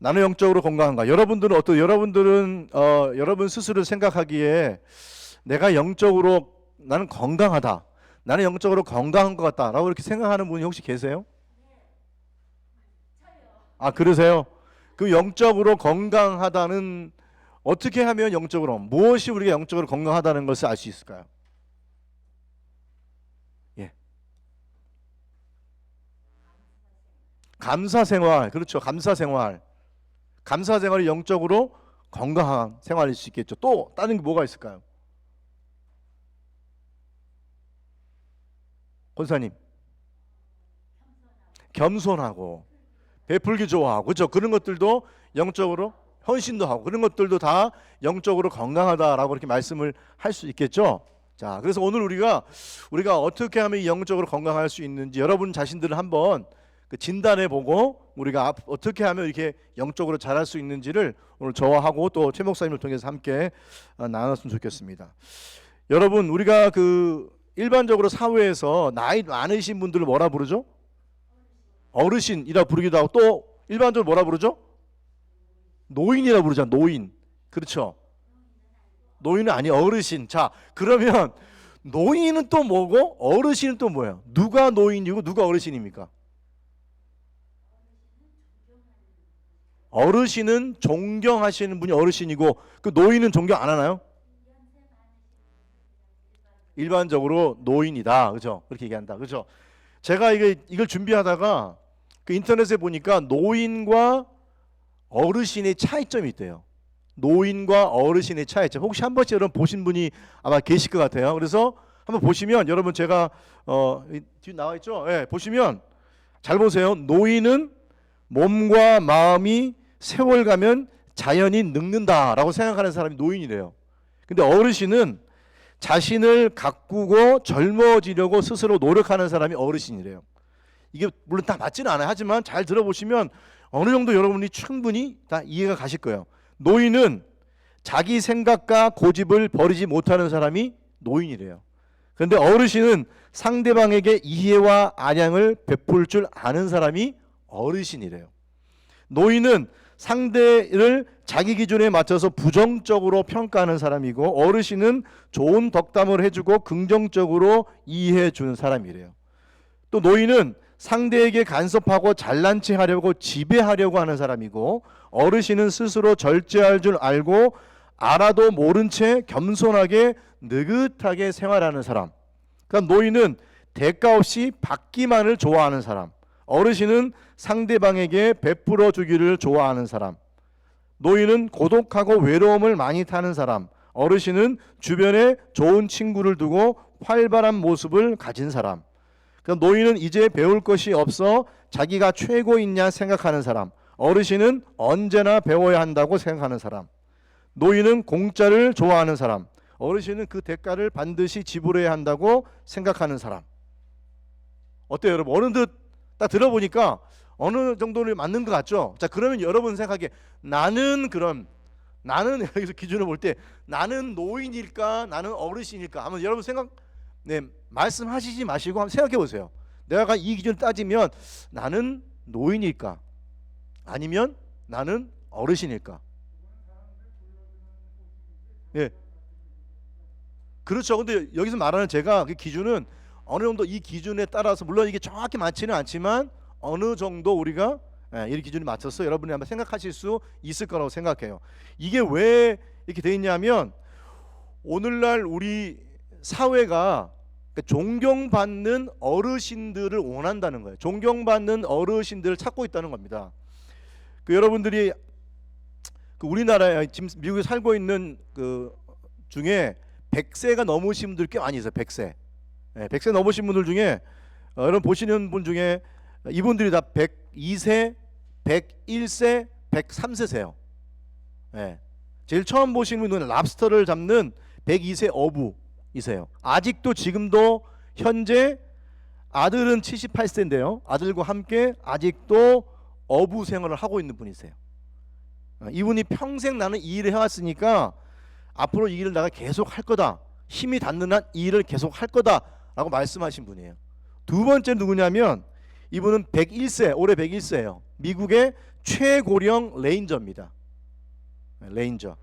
나는 영적으로 건강한가? 여러분들은 여러분 스스로 생각하기에 내가 영적으로 나는 건강하다. 나는 영적으로 건강한 것 같다라고 이렇게 생각하는 분이 혹시 계세요? 아, 그러세요? 그 영적으로 건강하다는 어떻게 하면 영적으로 무엇이 우리가 영적으로 건강하다는 것을 알 수 있을까요? 예. 감사 생활. 그렇죠. 감사 생활. 감사 생활이 영적으로 건강한 생활일 수 있겠죠. 또 다른 게 뭐가 있을까요? 권사님. 겸손하고 베풀기 좋아하고 그렇죠. 그런 것들도 영적으로 헌신도 하고 그런 것들도 다 영적으로 건강하다라고 이렇게 말씀을 할 수 있겠죠. 자, 그래서 오늘 우리가 어떻게 하면 이 영적으로 건강할 수 있는지 여러분 자신들을 한번 그 진단해 보고 우리가 어떻게 하면 이렇게 영적으로 잘할 수 있는지를 오늘 저와 하고 또 최 목사님을 통해서 함께 나눴으면 좋겠습니다. 여러분, 우리가 그 일반적으로 사회에서 나이 많으신 분들을 뭐라 부르죠? 어르신이라 부르기도 하고 또 일반적으로 뭐라 부르죠? 노인이라 부르잖아. 노인. 그렇죠. 노인은 아니 어르신. 자, 그러면 노인은 또 뭐고 어르신은 또 뭐예요? 누가 노인이고 누가 어르신입니까? 어르신은 존경하시는 분이 어르신이고 그 노인은 존경 안 하나요? 일반적으로 노인이다. 그렇죠? 그렇게 얘기한다. 그렇죠? 제가 이걸 준비하다가 그 인터넷에 보니까 노인과 어르신의 차이점이 있대요. 노인과 어르신의 차이점. 혹시 한 번씩 여러분 보신 분이 아마 계실 것 같아요. 그래서 한번 보시면 여러분 제가 뒤에 나와 있죠? 예, 보시면 잘 보세요. 노인은 몸과 마음이 세월 가면 자연히 늙는다라고 생각하는 사람이 노인이래요. 근데 어르신은 자신을 가꾸고 젊어지려고 스스로 노력하는 사람이 어르신이래요. 이게 물론 다 맞지는 않아요. 하지만 잘 들어보시면 어느 정도 여러분이 충분히 다 이해가 가실 거예요. 노인은 자기 생각과 고집을 버리지 못하는 사람이 노인이래요. 그런데 어르신은 상대방에게 이해와 안양을 베풀 줄 아는 사람이 어르신이래요. 노인은 상대를 자기 기준에 맞춰서 부정적으로 평가하는 사람이고 어르신은 좋은 덕담을 해주고 긍정적으로 이해해 주는 사람이래요. 또 노인은 상대에게 간섭하고 잘난 체 하려고 지배하려고 하는 사람이고 어르신은 스스로 절제할 줄 알고 알아도 모른 채 겸손하게 느긋하게 생활하는 사람. 그러니까 노인은 대가 없이 받기만을 좋아하는 사람. 어르신은 상대방에게 베풀어 주기를 좋아하는 사람. 노인은 고독하고 외로움을 많이 타는 사람. 어르신은 주변에 좋은 친구를 두고 활발한 모습을 가진 사람. 그러니까 노인은 이제 배울 것이 없어 자기가 최고이냐 생각하는 사람. 어르신은 언제나 배워야 한다고 생각하는 사람. 노인은 공짜를 좋아하는 사람. 어르신은 그 대가를 반드시 지불해야 한다고 생각하는 사람. 어때요, 여러분? 어느 듯 딱 들어보니까 어느 정도는 맞는 것 같죠? 자, 그러면 여러분 생각에 나는 여기서 기준을 볼 때 나는 노인일까? 나는 어르신일까? 한번 여러분 말씀하시지 마시고 한번 생각해 보세요. 내가 이 기준을 따지면 나는 노인일까? 아니면 나는 어르신일까? 예. 그렇죠. 근데 여기서 말하는 제가 그 기준은 어느 정도 이 기준에 따라서 물론 이게 정확히 맞지는 않지만 어느 정도 우리가 이 기준에 맞춰서 여러분이 한번 생각하실 수 있을 거라고 생각해요. 이게 왜 이렇게 돼 있냐면 오늘날 우리 사회가 존경받는 어르신들을 원한다는 거예요. 존경받는 어르신들을 찾고 있다는 겁니다. 그 여러분들이 그 우리나라에 지금 미국에 살고 있는 그 중에 100세가 넘으신 분들 꽤 많이 있어요. 100세. 100세 넘으신 분들 중에 여러분 보시는 분 중에 이분들이 다 102세, 101세, 103세세요. 제일 처음 보시는 분은 랍스터를 잡는 102세 어부이세요. 아직도 지금도 현재 아들은 78세인데요. 아들과 함께 아직도 어부 생활을 하고 있는 분이세요. 이분이 평생 나는 이 일을 해왔으니까 앞으로 이 일을 내가 계속 할 거다. 힘이 닿는 한 이 일을 계속 할 거다라고 말씀하신 분이에요. 두 번째 누구냐면 이분은 101세, 올해 101세예요. 미국의 최고령 레인저입니다. 레인저.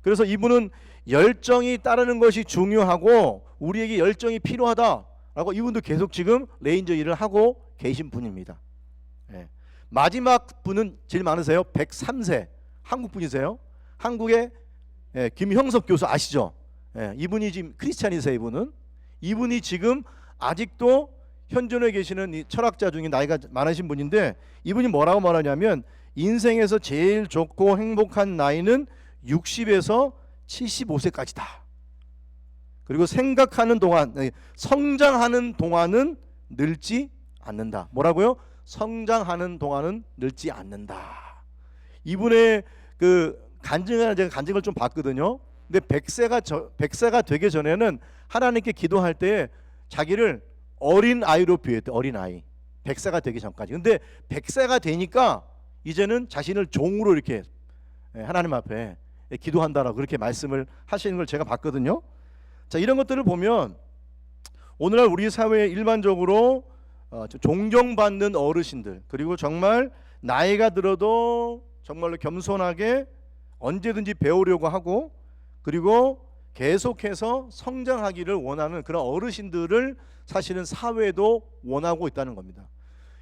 그래서 이분은 열정이 따르는 것이 중요하고 우리에게 열정이 필요하다라고 이분도 계속 지금 레인저 일을 하고 계신 분입니다. 예. 마지막 분은 제일 많으세요. 103세 한국 분이세요. 한국의 김형섭 교수 아시죠? 이분이 지금 크리스찬이세요. 이분이 지금 아직도 현존에 계시는 이 철학자 중에 나이가 많으신 분인데 이분이 뭐라고 말하냐면 인생에서 제일 좋고 행복한 나이는 60에서 75세까지다. 그리고 생각하는 동안, 성장하는 동안은 늙지 않는다. 뭐라고요? 성장하는 동안은 늙지 않는다. 이분의 그 간증을 제가 간증을 좀 봤거든요. 근데 100세가 되기 전에는 하나님께 기도할 때 자기를 어린 아이로 비유했대. 어린 아이. 100세가 되기 전까지. 근데 100세가 되니까 이제는 자신을 종으로 이렇게 하나님 앞에 기도한다라고 그렇게 말씀을 하시는 걸 제가 봤거든요. 자, 이런 것들을 보면 오늘날 우리 사회에 일반적으로 존경받는 어르신들, 그리고 정말 나이가 들어도 정말로 겸손하게 언제든지 배우려고 하고 그리고 계속해서 성장하기를 원하는 그런 어르신들을 사실은 사회도 원하고 있다는 겁니다.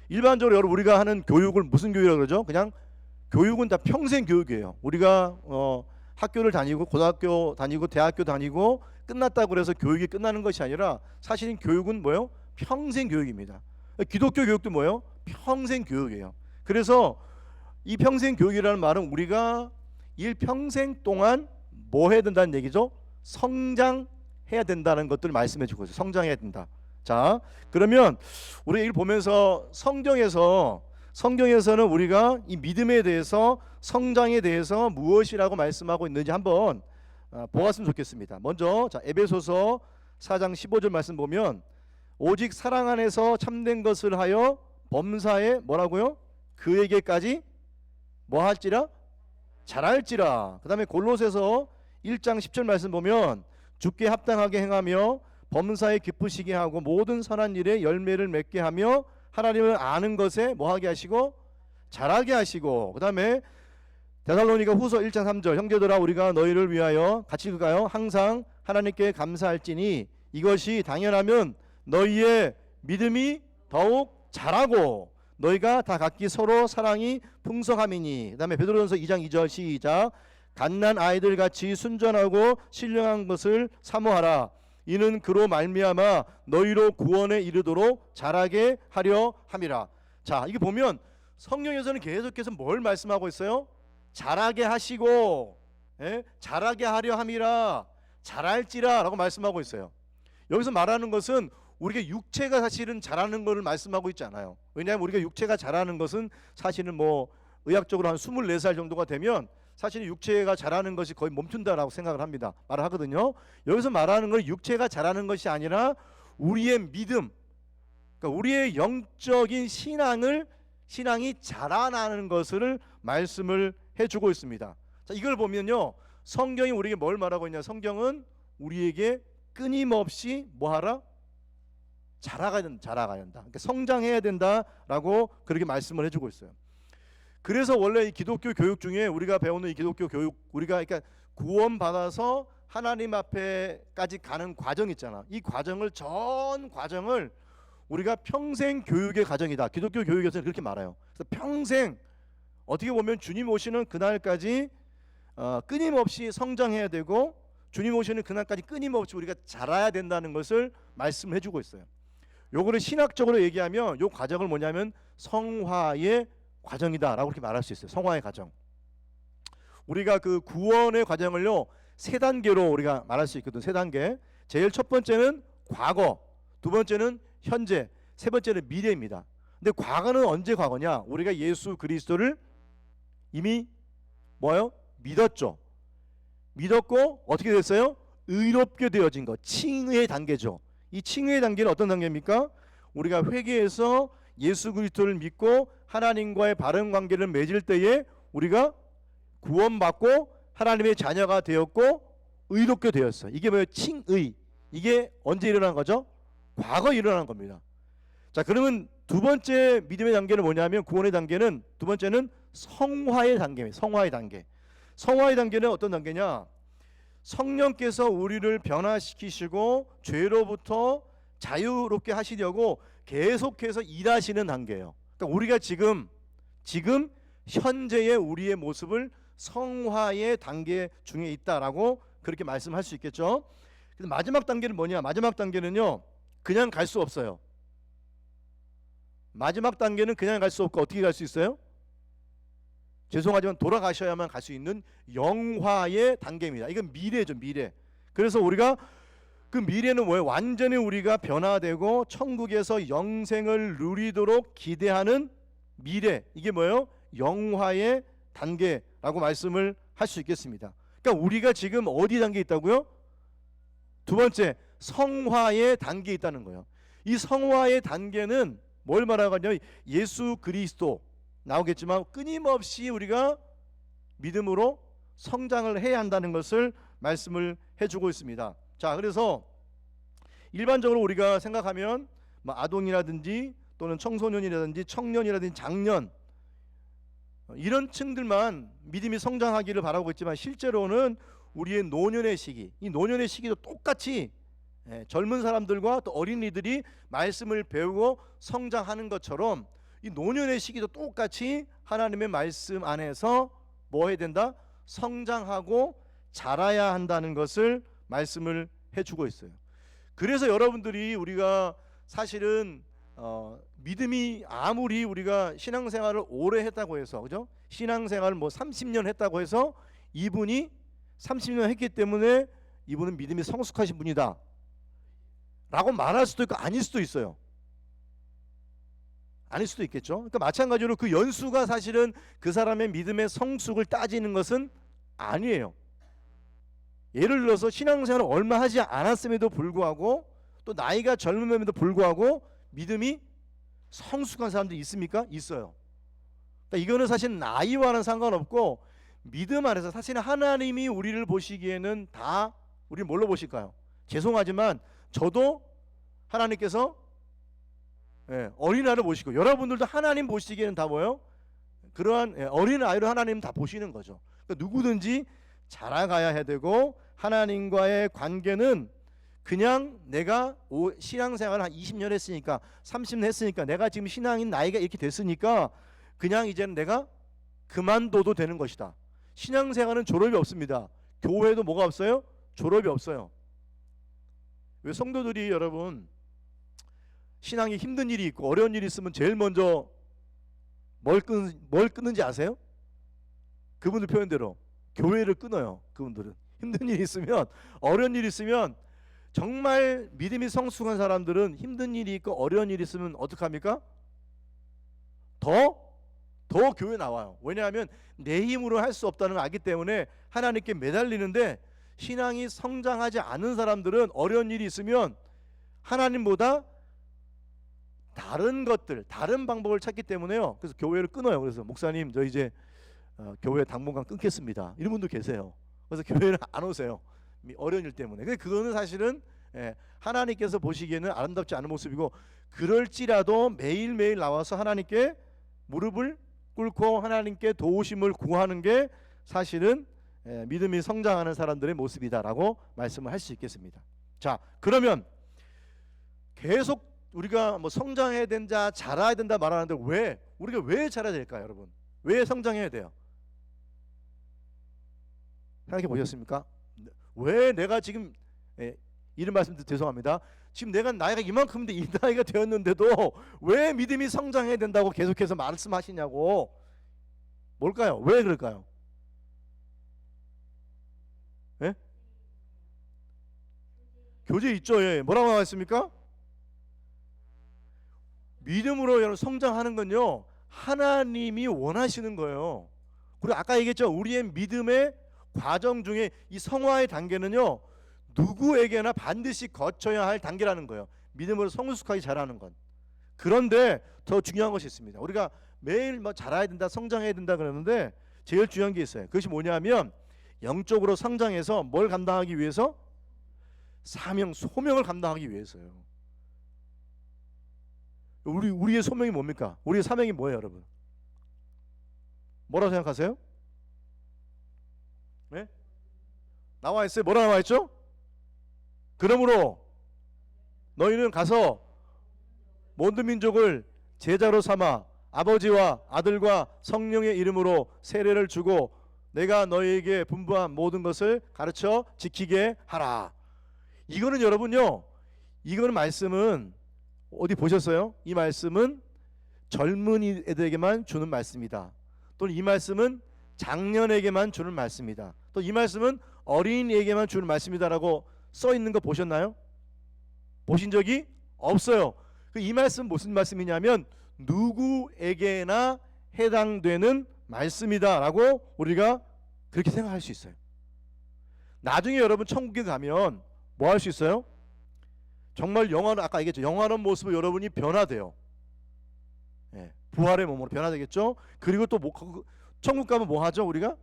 일반적으로 여러분 우리가 하는 교육을 무슨 교육이라고 그러죠? 그냥 교육은 다 평생 교육이에요. 우리가 학교를 다니고 고등학교 다니고 대학교 다니고 끝났다고 그래서 교육이 끝나는 것이 아니라 사실은 교육은 뭐예요? 평생 교육입니다. 기독교 교육도 뭐예요? 평생 교육이에요. 그래서 이 평생 교육이라는 말은 우리가 일평생 동안 뭐 해야 된다는 얘기죠? 성장해야 된다는 것들을 말씀해 주고 있어요. 성장해야 된다. 자, 그러면 우리 이걸 보면서 성경에서는 우리가 이 믿음에 대해서 성장에 대해서 무엇이라고 말씀하고 있는지 한번 보았으면 좋겠습니다. 먼저 자, 에베소서 4장 15절 말씀 보면 오직 사랑 안에서 참된 것을 하여 범사에 뭐라고요? 그에게까지 뭐 할지라? 잘할지라. 그 다음에 골로새서 1장 10절 말씀 보면 주께 합당하게 행하며 범사에 기쁘시게 하고 모든 선한 일에 열매를 맺게 하며 하나님을 아는 것에 뭐하게 하시고 잘하게 하시고. 그 다음에 데살로니가 후서 1장 3절 형제들아 우리가 너희를 위하여 같이 읽을까요? 항상 하나님께 감사할지니 이것이 당연하면 너희의 믿음이 더욱 자라고 너희가 다 각기 서로 사랑이 풍성함이니. 그 다음에 베드로전서 2장 2절 시작. 갓난 아이들 같이 순전하고 신령한 것을 사모하라. 이는 그로 말미암아 너희로 구원에 이르도록 자라게 하려 함이라. 자, 이게 보면 성경에서는 계속해서 뭘 말씀하고 있어요? 자라게 하시고 자라게 하려 함이라, 자랄지라 라고 말씀하고 있어요. 여기서 말하는 것은 우리가 육체가 사실은 자라는 것을 말씀하고 있지 않아요. 왜냐하면 우리가 육체가 자라는 것은 사실은 뭐 의학적으로 한 24살 정도가 되면 사실은 육체가 자라는 것이 거의 멈춘다라고 생각을 합니다. 말을 하거든요. 여기서 말하는 건 육체가 자라는 것이 아니라 우리의 믿음, 그러니까 우리의 영적인 신앙이 자라나는 것을 말씀을 해주고 있습니다. 자, 이걸 보면요, 성경이 우리에게 뭘 말하고 있냐? 성경은 우리에게 끊임없이 뭐하라? 자라가야 된다. 그러니까 성장해야 된다라고 그렇게 말씀을 해주고 있어요. 그래서 원래 이 기독교 교육 중에 우리가 배우는 이 기독교 교육, 우리가 그러니까 구원받아서 하나님 앞에까지 가는 과정 있잖아. 이 과정을 전 과정을 우리가 평생 교육의 과정이다. 기독교 교육에서는 그렇게 말해요. 그래서 평생 어떻게 보면 주님 오시는 그날까지 끊임없이 성장해야 되고 주님 오시는 그날까지 끊임없이 우리가 자라야 된다는 것을 말씀해 주고 있어요. 요거를 신학적으로 얘기하면 요 과정을 뭐냐면 성화의 과정이다라고 이렇게 말할 수 있어요. 성화의 과정. 우리가 그 구원의 과정을요 3단계로 우리가 말할 수 있거든. 3단계. 제일 첫 번째는 과거, 두 번째는 현재, 세 번째는 미래입니다. 근데 과거는 언제 과거냐? 우리가 예수 그리스도를 이미 뭐요? 믿었죠. 믿었고 어떻게 됐어요? 의롭게 되어진 것. 칭의의 단계죠. 이 칭의의 단계는 어떤 단계입니까? 우리가 회개해서 예수 그리스도를 믿고 하나님과의 바른 관계를 맺을 때에 우리가 구원받고 하나님의 자녀가 되었고 의롭게 되었어요. 이게 뭐예요? 칭의. 이게 언제 일어난 거죠? 과거에 일어난 겁니다. 자, 그러면 두 번째 믿음의 단계는 뭐냐면, 구원의 단계는 두 번째는 성화의 단계입니다. 성화의 단계. 성화의 단계는 어떤 단계냐? 성령께서 우리를 변화시키시고 죄로부터 자유롭게 하시려고 계속해서 일하시는 단계예요. 그러니까 우리가 지금 현재의 우리의 모습을 성화의 단계 중에 있다라고 그렇게 말씀할 수 있겠죠. 그래서 마지막 단계는 뭐냐? 마지막 단계는요, 그냥 갈 수 없어요. 마지막 단계는 그냥 갈 수 없고 어떻게 갈 수 있어요? 죄송하지만 돌아가셔야만 갈 수 있는 영화의 단계입니다. 이건 미래죠, 미래. 그래서 우리가 그 미래는 뭐예요? 완전히 우리가 변화되고 천국에서 영생을 누리도록 기대하는 미래. 이게 뭐예요? 영화의 단계라고 말씀을 할 수 있겠습니다. 그러니까 우리가 지금 어디 단계에 있다고요? 두 번째, 성화의 단계에 있다는 거예요. 이 성화의 단계는 뭘 말하냐면 예수 그리스도 나오겠지만 끊임없이 우리가 믿음으로 성장을 해야 한다는 것을 말씀을 해주고 있습니다. 자, 그래서 일반적으로 우리가 생각하면 뭐 아동이라든지 또는 청소년이라든지 청년이라든지 장년 이런 층들만 믿음이 성장하기를 바라고 있지만, 실제로는 우리의 노년의 시기, 이 노년의 시기도 똑같이 젊은 사람들과 또 어린이들이 말씀을 배우고 성장하는 것처럼 이 노년의 시기도 똑같이 하나님의 말씀 안에서 뭐 해야 된다? 성장하고 자라야 한다는 것을 말씀을 해주고 있어요. 그래서 여러분들이 우리가 사실은 믿음이 아무리 우리가 신앙생활을 오래 했다고 해서, 그죠? 신앙생활을 뭐 30년 했다고 해서 이분이 30년 했기 때문에 이분은 믿음이 성숙하신 분이다 라고 말할 수도 있고 아닐 수도 있어요. 아닐 수도 있겠죠. 그러니까 마찬가지로 그 연수가 사실은 그 사람의 믿음의 성숙을 따지는 것은 아니에요. 예를 들어서 신앙생활을 얼마 하지 않았음에도 불구하고 또 나이가 젊음에도 불구하고 믿음이 성숙한 사람들이 있습니까? 있어요. 그러니까 이거는 사실 나이와는 상관없고 믿음 안에서 사실 하나님이 우리를 보시기에는 다 우리 뭘로 보실까요? 죄송하지만 저도 하나님께서 어린아이를 보시고 여러분들도 하나님 보시기에는 다 뭐예요? 그러한 어린아이로 하나님 다 보시는 거죠. 그러니까 누구든지 자라가야 해야 되고, 하나님과의 관계는 그냥 내가 신앙생활을 한 20년 했으니까 30년 했으니까 내가 지금 신앙인 나이가 이렇게 됐으니까 그냥 이제는 내가 그만둬도 되는 것이다. 신앙생활은 졸업이 없습니다. 교회도 뭐가 없어요? 졸업이 없어요. 왜 성도들이 여러분 신앙이 힘든 일이 있고 어려운 일이 있으면 제일 먼저 뭘 끊는지 아세요? 그분들 표현대로 교회를 끊어요. 그분들은 힘든 일이 있으면, 어려운 일이 있으면, 정말 믿음이 성숙한 사람들은 힘든 일이 있고 어려운 일이 있으면 어떡합니까? 더 교회 나와요. 왜냐하면 내 힘으로 할 수 없다는 걸 알기 때문에 하나님께 매달리는데, 신앙이 성장하지 않은 사람들은 어려운 일이 있으면 하나님보다 다른 것들, 다른 방법을 찾기 때문에요. 그래서 교회를 끊어요. 그래서 목사님 저 이제 교회 당분간 끊겠습니다. 이런 분도 계세요. 그래서 교회를 안 오세요. 어려운 일 때문에. 근데 그거는 사실은 하나님께서 보시기에는 아름답지 않은 모습이고, 그럴지라도 매일매일 나와서 하나님께 무릎을 꿇고 하나님께 도우심을 구하는 게 사실은 믿음이 성장하는 사람들의 모습이다라고 말씀을 할 수 있겠습니다. 자, 그러면 계속 우리가 뭐 성장해야 된다, 자라야 된다 말하는데 왜 우리가 왜 자라야 될까요, 여러분? 왜 성장해야 돼요? 생각해 보셨습니까? 왜 내가 지금 이런 말씀도 죄송합니다. 지금 내가 나이가 이만큼인데 이 나이가 되었는데도 왜 믿음이 성장해야 된다고 계속해서 말씀하시냐고. 뭘까요? 왜 그럴까요? 예? 교제 있죠. 예. 뭐라고 나와있습니까? 믿음으로 여러분 성장하는 건요, 하나님이 원하시는 거예요. 그리고 아까 얘기했죠. 우리의 믿음의 과정 중에 이 성화의 단계는요, 누구에게나 반드시 거쳐야 할 단계라는 거예요. 믿음으로 성숙하게 자라는 건. 그런데 더 중요한 것이 있습니다. 우리가 매일 뭐 자라야 된다, 성장해야 된다 그러는데 제일 중요한 게 있어요. 그것이 뭐냐면 영적으로 성장해서 뭘 감당하기 위해서? 사명, 소명을 감당하기 위해서요. 우리의 소명이 뭡니까? 우리의 사명이 뭐예요, 여러분? 뭐라고 생각하세요? 네? 나와 있어요. 뭐라 나와 있죠? 그러므로 너희는 가서 모든 민족을 제자로 삼아 아버지와 아들과 성령의 이름으로 세례를 주고 내가 너희에게 분부한 모든 것을 가르쳐 지키게 하라. 이거는 여러분요, 이거는 말씀은 어디 보셨어요? 이 말씀은 젊은이들에게만 주는 말씀이다. 또는 이 말씀은 장년에게만 주는 말씀이다. 또 이 말씀은 어린이에게만 주는 말씀이다라고 써 있는 거 보셨나요? 보신 적이 없어요. 이 말씀 무슨 말씀이냐면 누구에게나 해당되는 말씀이다라고 우리가 그렇게 생각할 수 있어요. 나중에 여러분 천국에 가면 뭐 할 수 있어요? 정말 영원한, 아까 얘기했죠, 영원한 모습으로 여러분이 변화돼요. 예, 부활의 몸으로 변화되겠죠. 그리고 또 천국 가면 뭐 하죠 우리가?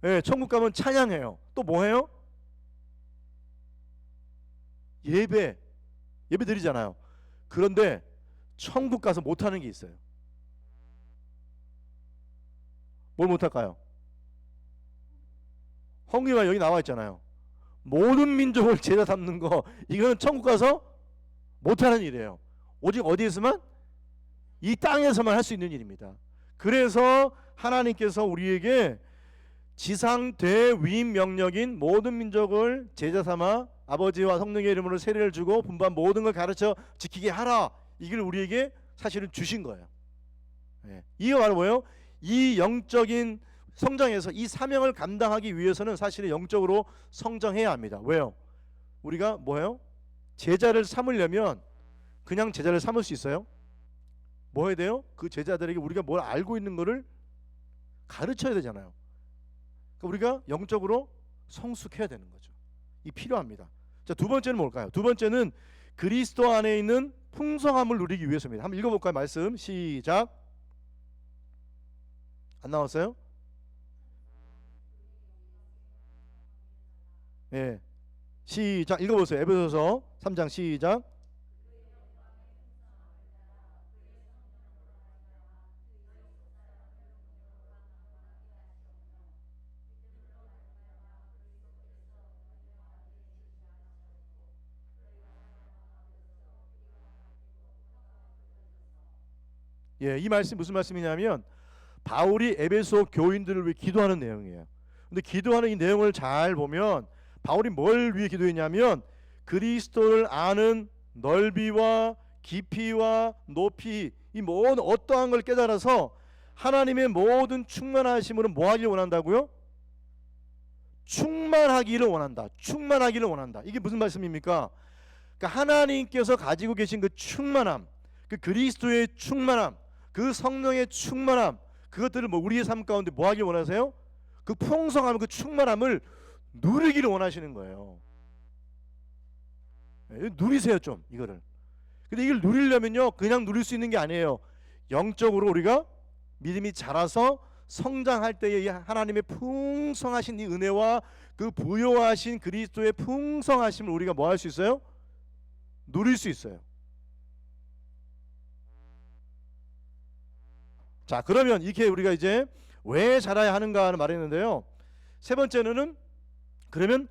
예, 천국 가면 찬양해요. 또 뭐 해요? 예배 드리잖아요. 그런데 천국 가서 못하는 게 있어요. 뭘 못할까요? 성경에 여기 나와 있잖아요. 모든 민족을 제자 삼는 거, 이거는 천국 가서 못하는 일이에요. 오직 어디에서만? 이 땅에서만 할 수 있는 일입니다. 그래서 하나님께서 우리에게 지상 대위임 명령인 모든 민족을 제자 삼아 아버지와 성령의 이름으로 세례를 주고 분부한 모든 걸 가르쳐 지키게 하라, 이걸 우리에게 사실은 주신 거예요. 예. 이게 바로 뭐예요? 이 영적인 성장에서 이 사명을 감당하기 위해서는 사실은 영적으로 성장해야 합니다. 왜요? 우리가 뭐예요? 제자를 삼으려면 그냥 제자를 삼을 수 있어요? 뭐 해야 돼요? 그 제자들에게 우리가 뭘 알고 있는 거를 가르쳐야 되잖아요. 그러니까 우리가 영적으로 성숙해야 되는 거죠. 이 필요합니다. 자, 두 번째는 뭘까요? 두 번째는 그리스도 안에 있는 풍성함을 누리기 위해서입니다. 한번 읽어볼까요? 말씀 시작. 안 나왔어요? 예, 시작. 읽어보세요. 에베소서 3장 시작. 예, 이 말씀 무슨 말씀이냐면 바울이 에베소 교인들을 위해 기도하는 내용이에요. 근데 기도하는 이 내용을 잘 보면 바울이 뭘 위해 기도했냐면 그리스도를 아는 넓이와 깊이와 높이, 이 모든 어떠한 걸 깨달아서 하나님의 모든 충만하심으로 뭐 하기를 원한다고요? 충만하기를 원한다. 충만하기를 원한다. 이게 무슨 말씀입니까? 그러니까 하나님께서 가지고 계신 그 충만함, 그 그리스도의 충만함, 그 성령의 충만함, 그것들을 뭐 우리의 삶 가운데 뭐 하길 원하세요? 그 풍성함, 그 충만함을 누리기를 원하시는 거예요. 누리세요 좀 이거를. 근데 이걸 누리려면요 그냥 누릴 수 있는 게 아니에요. 영적으로 우리가 믿음이 자라서 성장할 때에 하나님의 풍성하신 이 은혜와 그 부요하신 그리스도의 풍성하심을 우리가 뭐 할 수 있어요? 누릴 수 있어요. 자, 그러면 이렇게 우리가 이제 왜 자라야 하는가 하는 말했는데요. 세 번째는 그러면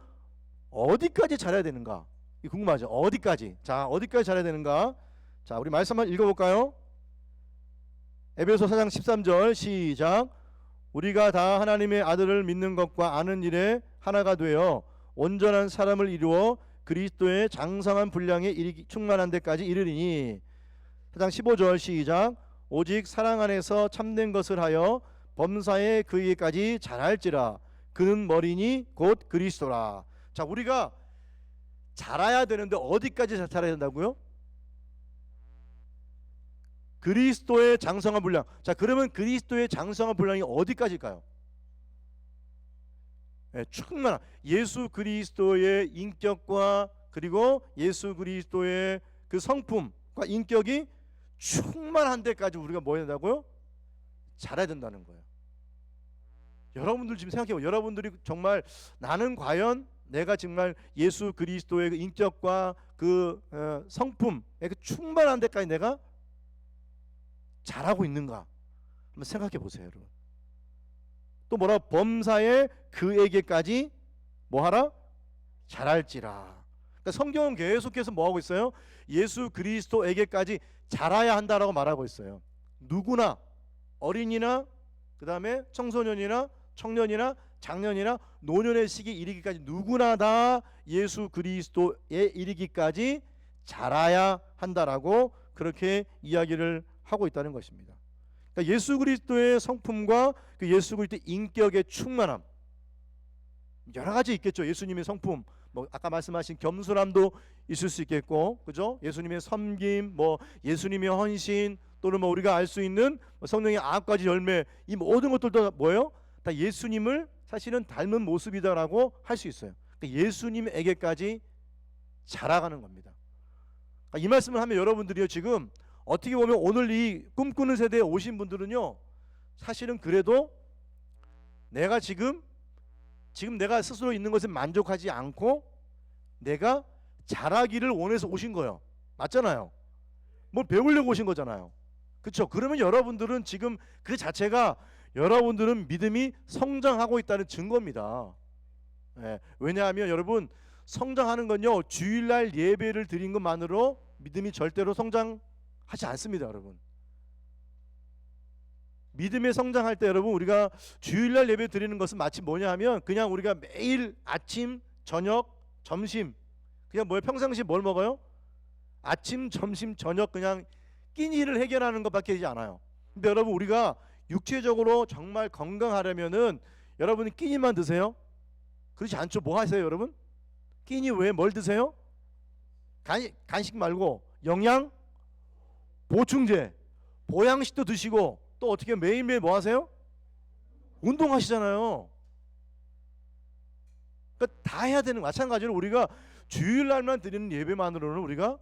어디까지 자라야 되는가? 이거 궁금하죠? 어디까지? 자, 어디까지 자라야 되는가? 자, 우리 말씀 한번 읽어볼까요? 에베소 4장 13절 시작. 우리가 다 하나님의 아들을 믿는 것과 아는 일에 하나가 되어 온전한 사람을 이루어 그리스도의 장성한 분량에 충만한 데까지 이르리니. 4장 15절 시작. 오직 사랑 안에서 참된 것을 하여 범사에 그에게까지 자랄지라. 그는 머리니 곧 그리스도라. 자, 우리가 자라야 되는데 어디까지 자라야 된다고요? 그리스도의 장성한 분량. 자, 그러면 그리스도의 장성한 분량이 어디까지일까요? 네, 충만한 예수 그리스도의 인격과 그리고 예수 그리스도의 그 성품과 인격이 충만한 데까지 우리가 뭐 해야 된다고요? 자라야 된다는 거예요. 여러분들 지금 생각해보세요. 여러분들이 정말 나는 과연 내가 정말 예수 그리스도의 그 인격과 그 성품의 그 충만한 데까지 내가 잘하고 있는가 한번 생각해 보세요, 여러분. 또 뭐라 범사에 그에게까지 뭐하라? 잘할지라. 그러니까 성경은 계속해서 뭐하고 있어요? 예수 그리스도에게까지 잘해야 한다라고 말하고 있어요. 누구나, 어린이나 그 다음에 청소년이나 청년이나 장년이나 노년의 시기에 이르기까지 누구나 다 예수 그리스도에 이르기까지 자라야 한다라고 그렇게 이야기를 하고 있다는 것입니다. 그러니까 예수 그리스도의 성품과 그 예수 그리스도의 인격의 충만함, 여러 가지 있겠죠. 예수님의 성품, 뭐 아까 말씀하신 겸손함도 있을 수 있겠고, 그죠? 예수님의 섬김, 뭐 예수님의 헌신, 또는 뭐 우리가 알 수 있는 성령의 9가지 열매, 이 모든 것들도 뭐예요? 다 예수님을 사실은 닮은 모습이다라고 할 수 있어요. 그러니까 예수님에게까지 자라가는 겁니다. 그러니까 이 말씀을 하면 여러분들이요, 지금 어떻게 보면 오늘 이 꿈꾸는 세대에 오신 분들은요, 사실은 그래도 내가 지금 내가 스스로 있는 것에 만족하지 않고 내가 자라기를 원해서 오신 거예요. 맞잖아요. 뭘 배우려고 오신 거잖아요. 그렇죠? 그러면 여러분들은 지금 그 자체가 여러분들은 믿음이 성장하고 있다는 증거입니다. 예, 왜냐하면 여러분, 성장하는 건요, 주일날 예배를 드린 것만으로 믿음이 절대로 성장하지 않습니다, 여러분. 믿음에 성장할 때 여러분, 우리가 주일날 예배 드리는 것은 마치 뭐냐 하면 그냥 우리가 매일 아침, 저녁, 점심, 그냥 뭐예요? 평상시에 뭘 먹어요? 아침, 점심, 저녁 그냥 끼니를 해결하는 것밖에 되지 않아요. 근데 여러분, 우리가 육체적으로 정말 건강하려면은 여러분이 끼니만 드세요? 그렇지 않죠. 뭐 하세요, 여러분? 끼니 외에 뭘 드세요? 간식 말고 영양 보충제, 보양식도 드시고, 또 어떻게 매일매일 뭐 하세요? 운동하시잖아요. 그러니까 다 해야 되는, 마찬가지로 우리가 주일날만 드리는 예배만으로는 우리가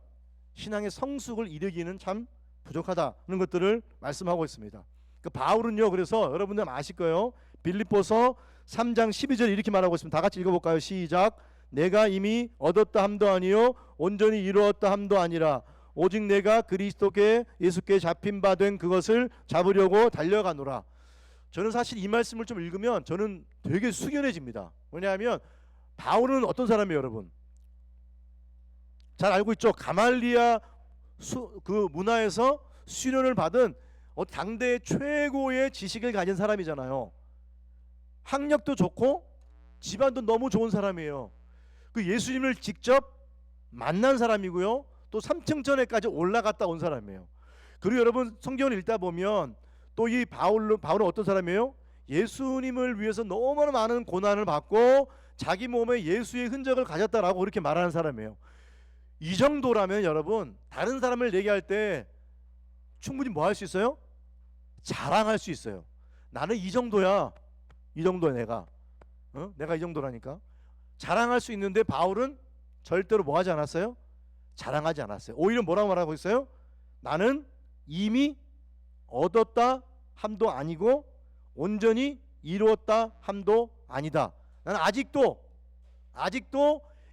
신앙의 성숙을 이루기는 참 부족하다는 것들을 말씀하고 있습니다. 그 바울은요, 그래서 여러분들 아실 거예요. 빌립보서 3장 12절 이렇게 말하고 있습니다. 다 같이 읽어볼까요? 시작. 내가 이미 얻었다 함도 아니요 온전히 이루었다 함도 아니라 오직 내가 그리스도께 예수께 잡힌 바 된 그것을 잡으려고 달려가노라. 저는 사실 이 말씀을 좀 읽으면 저는 되게 숙연해집니다. 왜냐하면 바울은 어떤 사람이에요, 여러분? 잘 알고 있죠. 가말리아 그 문화에서 수련을 받은 당대의 최고의 지식을 가진 사람이잖아요. 학력도 좋고 집안도 너무 좋은 사람이에요. 그 예수님을 직접 만난 사람이고요. 또 3층전에까지 올라갔다 온 사람이에요. 그리고 여러분, 성경을 읽다 보면 또 이 바울은 어떤 사람이에요? 예수님을 위해서 너무나 많은 고난을 받고 자기 몸에 예수의 흔적을 가졌다라고 그렇게 말하는 사람이에요. 이 정도라면 여러분, 다른 사람을 얘기할 때 충분히 뭐 할 수 있어요? 자랑할 수 있어요. 나는 이 정도야. 이 정도야 내가. 내가 이 정도라니까. 자랑할 수 있는데 바울은 절대로 뭐 하지 않았어요? 자랑하지 않았어요. 오히려 뭐라고 말하고 있어요? 나는 이미 얻었다 함도 아니고 온전히 이루었다 함도 아니다. 나는 아직도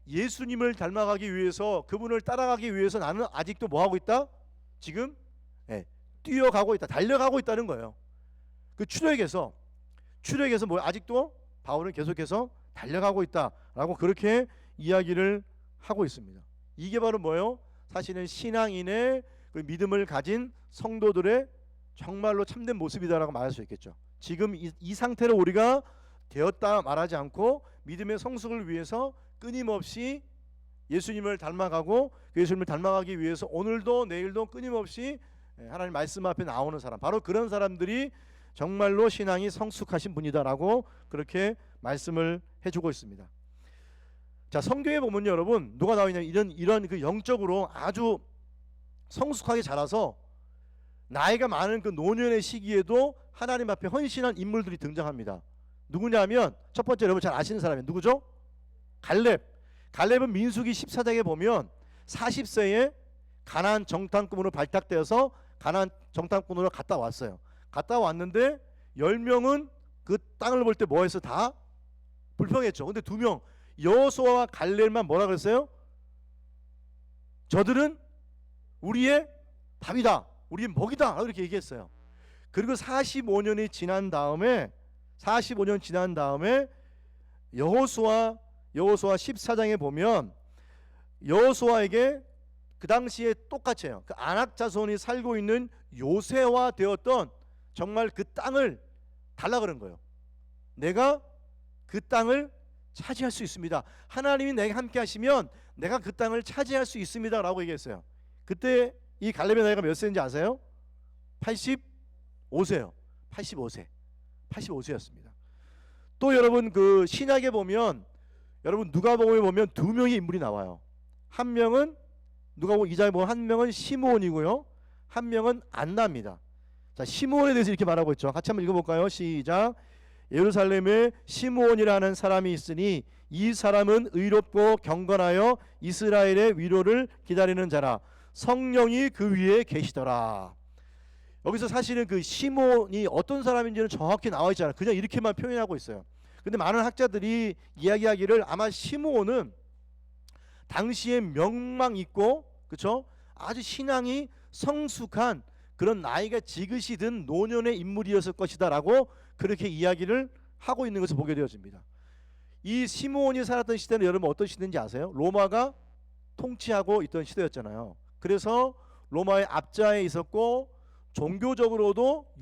예수님을 닮아가기 위해서, 그분을 따라가기 위해서 나는 아직도 뭐 하고 있다? 지금 뛰어가고 있다, 달려가고 있다는 거예요. 그 출애굽에서 뭐 아직도 바울은 계속해서 달려가고 있다라고 그렇게 이야기를 하고 있습니다. 이게 바로 뭐예요? 사실은 신앙인의 그 믿음을 가진 성도들의 정말로 참된 모습이다라고 말할 수 있겠죠. 지금 이 상태로 우리가 되었다 말하지 않고 믿음의 성숙을 위해서 끊임없이 예수님을 닮아가고 그 예수님을 닮아가기 위해서 오늘도 내일도 끊임없이 하나님 말씀 앞에 나오는 사람, 바로 그런 사람들이 정말로 신앙이 성숙하신 분이다라고 그렇게 말씀을 해주고 있습니다. 자, 성경에 보면 여러분, 누가 나와 있냐면 이런 그 영적으로 아주 성숙하게 자라서 나이가 많은 그 노년의 시기에도 하나님 앞에 헌신한 인물들이 등장합니다. 누구냐면 첫 번째, 여러분 잘 아시는 사람이 누구죠? 갈렙은 민수기 14장에 보면 40세에 가나안 정탐꾼으로 발탁되어서 가나안 정탐꾼으로 갔다 왔어요. 갔다 왔는데 10명은 그 땅을 볼 때 뭐 했어? 다 불평했죠. 근데 2명, 여호수아와 갈렙만 뭐라 그랬어요? 저들은 우리의 밥이다, 우리의 먹이다, 이렇게 얘기했어요. 그리고 45년이 지난 다음에 45년 지난 다음에 여호수아 14장에 보면 여호수아에게 그 당시에 똑같아요. 그 아낙 자손이 살고 있는 요새화 되었던 정말 그 땅을 달라 그런 거예요. 내가 그 땅을 차지할 수 있습니다. 하나님이 내게 함께 하시면 내가 그 땅을 차지할 수 있습니다 라고 얘기했어요. 그때 이 갈렙의 나이가 몇 세인지 아세요? 85세요. 85세였습니다. 또 여러분 그 신약에 보면 여러분 누가복음에 보면 두 명의 인물이 나와요. 한 명은 누가복음 2장에 보면 한 명은 시므온이고요, 한 명은 안나입니다. 자, 시므온에 대해서 이렇게 말하고 있죠. 같이 한번 읽어볼까요? 시작. 예루살렘에 시므온이라는 사람이 있으니 이 사람은 의롭고 경건하여 이스라엘의 위로를 기다리는 자라. 성령이 그 위에 계시더라. 여기서 사실은 그 시므온이 어떤 사람인지는 정확히 나와 있지 않아요. 그냥 이렇게만 표현하고 있어요. 근데 많은 학자들이 이야기하기를 아마 시므온은 당시에 명망 있고, 그렇죠? 아주 신앙이 성숙한 그런 나이가 지긋이 든 노년의 인물이었을 것이다라고 그렇게 이야기를 하고 있는 것을 보게 되어집니다. 이 시므온이 살았던 시대는 여러분 어떤 시대인지 아세요? 로마가 통치하고 있던 시대였잖아요. 그래서 로마의 압자에 있었고 종교적으로도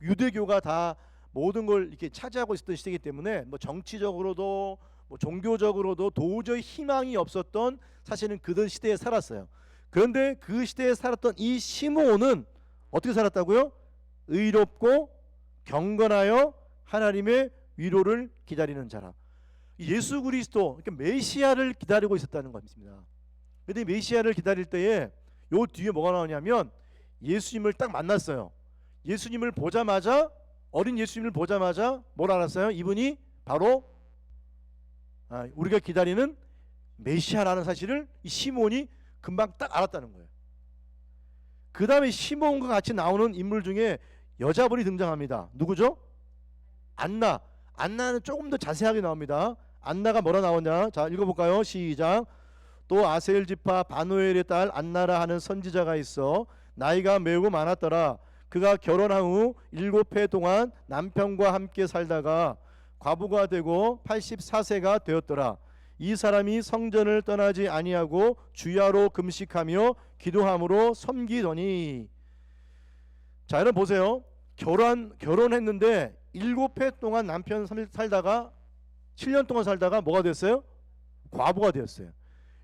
유대교가 다 모든 걸 이렇게 차지하고 있었던 시대이기 때문에 뭐 정치적으로도 뭐 종교적으로도 도저히 희망이 없었던 사실은 그런 시대에 살았어요. 그런데 그 시대에 살았던 이 시므온은 어떻게 살았다고요? 의롭고 경건하여 하나님의 위로를 기다리는 자라. 예수 그리스도, 그러니까 메시아를 기다리고 있었다는 겁니다. 그런데 메시아를 기다릴 때에 요 뒤에 뭐가 나오냐면 예수님을 딱 만났어요. 예수님을 보자마자, 어린 예수님을 보자마자 뭘 알았어요? 이분이 바로 우리가 기다리는 메시아라는 사실을 이 시몬이 금방 딱 알았다는 거예요. 그 다음에 시몬과 같이 나오는 인물 중에 여자분이 등장합니다. 누구죠? 안나. 안나는 조금 더 자세하게 나옵니다. 안나가 뭐라 나오냐? 자, 읽어볼까요? 시작. 또 아셀 지파 바누엘의 딸 안나라 하는 선지자가 있어 나이가 매우 많았더라. 그가 결혼한 후 7해 동안 남편과 함께 살다가 과부가 되고 84세가 되었더라. 이 사람이 성전을 떠나지 아니하고 주야로 금식하며 기도함으로 섬기더니. 자, 여러분 보세요. 결혼했는데 7해 동안 남편 살다가 7년 동안 살다가 뭐가 됐어요? 과부가 되었어요.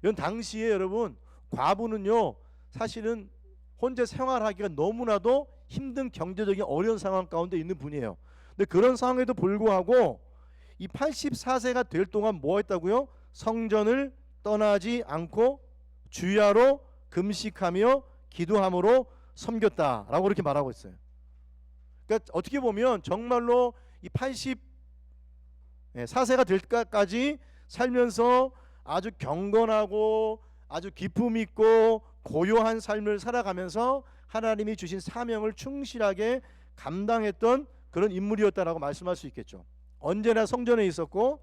이건 당시에 여러분 과부는요 사실은 혼자 생활하기가 너무나도 힘든 경제적인 어려운 상황 가운데 있는 분이에요. 근데 그런 상황에도 불구하고 이 84세가 될 동안 뭐 했다고요? 성전을 떠나지 않고 주야로 금식하며 기도함으로 섬겼다라고 그렇게 말하고 있어요. 그러니까 어떻게 보면 정말로 이 84세가 될 때까지 살면서 아주 경건하고 아주 기품 있고 고요한 삶을 살아가면서 하나님이 주신 사명을 충실하게 감당했던 그런 인물이었다라고 말씀할 수 있겠죠. 언제나 성전에 있었고,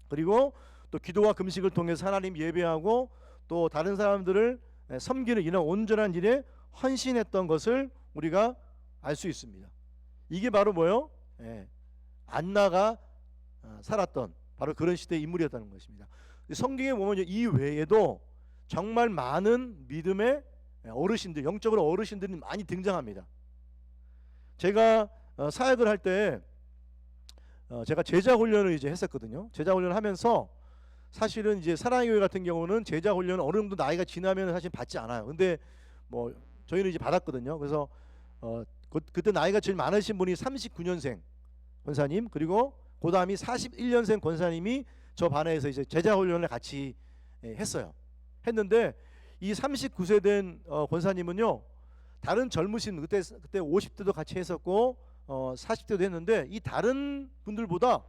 그리고 또 기도와 금식을 통해서 하나님 예배하고 또 다른 사람들을 섬기는 이런 온전한 일에 헌신했던 것을 우리가 알 수 있습니다. 이게 바로 뭐예요? 안나가 살았던 바로 그런 시대의 인물이었다는 것입니다. 성경에 보면 이 외에도 정말 많은 믿음의 어르신들, 영적으로 어르신들이 많이 등장합니다. 제가 사역을 할 때 제가 제자 훈련을 이제 했었거든요. 제자 훈련을 하면서 사실은 이제 사랑의 교회 같은 경우는 제자 훈련을 어느 정도 나이가 지나면 사실 받지 않아요. 근데 뭐 저희는 이제 받았거든요. 그래서 그때 나이가 제일 많으신 분이 39년생 권사님, 그리고 그 다음이 41년생 권사님이 저 반에서 이제 제자 훈련을 같이 했어요. 했는데 이 39세 된 권사님은요 다른 젊으신 그때 50대도 같이 했었고 40대도 했는데 이 다른 분들보다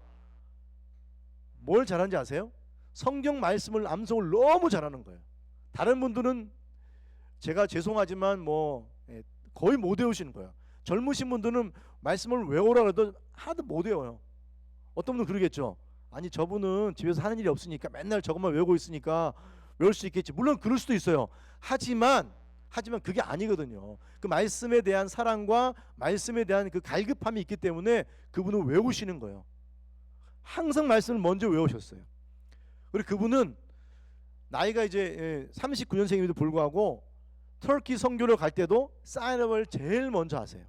뭘 잘하는지 아세요? 성경 말씀을 암송을 너무 잘하는 거예요. 다른 분들은 제가 죄송하지만 뭐 거의 못 외우시는 거예요. 젊으신 분들은 말씀을 외우라 해도 하나도 못 외워요. 어떤 분은 그러겠죠. 아니 저분은 집에서 하는 일이 없으니까 맨날 저것만 외우고 있으니까 외울 수 있겠지. 물론 그럴 수도 있어요. 하지만 그게 아니거든요. 그 말씀에 대한 사랑과 말씀에 대한 그 갈급함이 있기 때문에 그분은 외우시는 거예요. 항상 말씀을 먼저 외우셨어요. 그리고 그분은 나이가 이제 39년생임에도 불구하고 터키 선교를 갈 때도 사인업을 제일 먼저 하세요.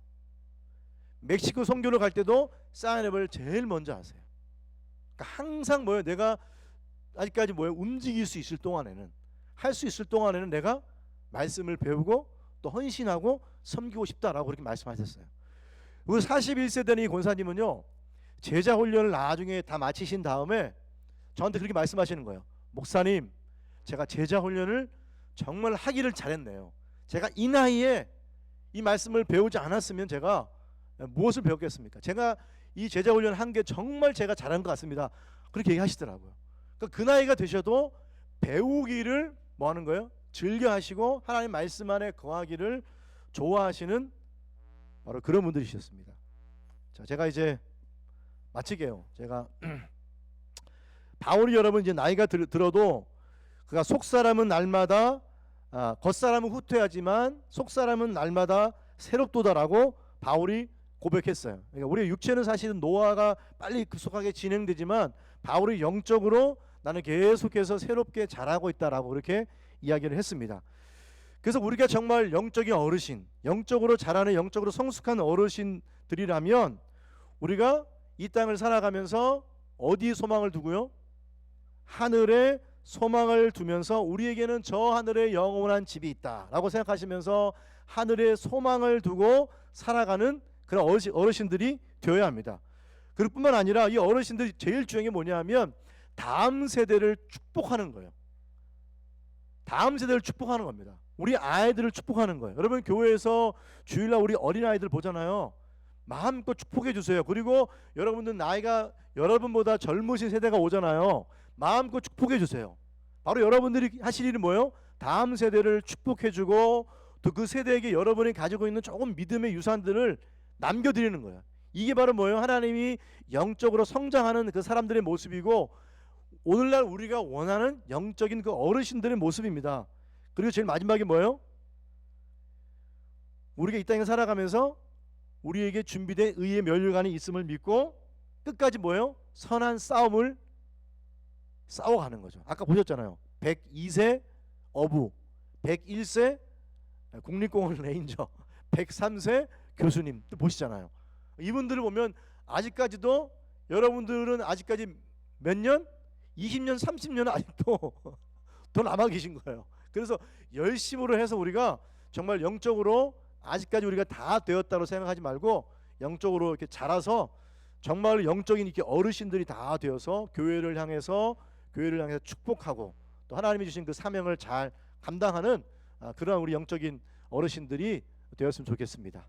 멕시코 선교를 갈 때도 사인업을 제일 먼저 하세요. 그러니까 항상 뭐예요? 내가 아직까지 뭐예요? 움직일 수 있을 동안에는, 할 수 있을 동안에는 내가 말씀을 배우고 또 헌신하고 섬기고 싶다라고 그렇게 말씀하셨어요. 우리 41세 된 이 권사님은요, 제자 훈련을 나중에 다 마치신 다음에 저한테 그렇게 말씀하시는 거예요. 목사님, 제가 제자 훈련을 정말 하기를 잘했네요. 제가 이 나이에 이 말씀을 배우지 않았으면 제가 무엇을 배웠겠습니까? 제가 이 제자 훈련을 한 게 정말 제가 잘한 것 같습니다. 그렇게 얘기하시더라고요. 그러니까 그 나이가 되셔도 배우기를 뭐 하는 거예요? 즐겨 하시고 하나님 말씀 안에 거하기를 좋아하시는 바로 그런 분들이셨습니다. 자, 제가 이제 마치게요. 제가 바울이 여러분 이제 나이가 들어도 그가 속사람은 날마다 겉사람은 후퇴하지만 속사람은 날마다 새롭도다라고 바울이 고백했어요. 그러니까 우리의 육체는 사실은 노화가 빨리 급속하게 진행되지만 바울이 영적으로 나는 계속해서 새롭게 자라고 있다라고 그렇게 이야기를 했습니다. 그래서 우리가 정말 영적인 어르신, 영적으로 자라는 영적으로 성숙한 어르신들이라면 우리가 이 땅을 살아가면서 어디에 소망을 두고요? 하늘에 소망을 두면서 우리에게는 저 하늘에 영원한 집이 있다라고 생각하시면서 하늘에 소망을 두고 살아가는 그런 어르신들이 되어야 합니다. 그럴 뿐만 아니라 이 어르신들이 제일 중요한 게 뭐냐면 다음 세대를 축복하는 거예요. 다음 세대를 축복하는 겁니다. 우리 아이들을 축복하는 거예요. 여러분 교회에서 주일날 우리 어린아이들 보잖아요. 마음껏 축복해 주세요. 그리고 여러분들 나이가 여러분보다 젊으신 세대가 오잖아요. 마음껏 축복해 주세요. 바로 여러분들이 하실 일이 뭐예요? 다음 세대를 축복해 주고 또 그 세대에게 여러분이 가지고 있는 조금 믿음의 유산들을 남겨드리는 거예요. 이게 바로 뭐예요? 하나님이 영적으로 성장하는 그 사람들의 모습이고 오늘날 우리가 원하는 영적인 그 어르신들의 모습입니다. 그리고 제일 마지막에 뭐예요? 우리가 이 땅에 살아가면서 우리에게 준비된 의의 면류관이 있음을 믿고 끝까지 뭐예요? 선한 싸움을 싸워가는 거죠. 아까 보셨잖아요. 102세 어부, 101세 국립공원 레인저, 103세 교수님 또 보시잖아요. 이분들을 보면 아직까지도 여러분들은 아직까지 몇 년? 20년, 30년은 아직도 더 남아 계신 거예요. 그래서 열심으로 해서 우리가 정말 영적으로 아직까지 우리가 다 되었다고 생각하지 말고 영적으로 이렇게 자라서 정말 영적인 이렇게 어르신들이 다 되어서 교회를 향해서 축복하고 또 하나님이 주신 그 사명을 잘 감당하는 그러한 우리 영적인 어르신들이 되었으면 좋겠습니다.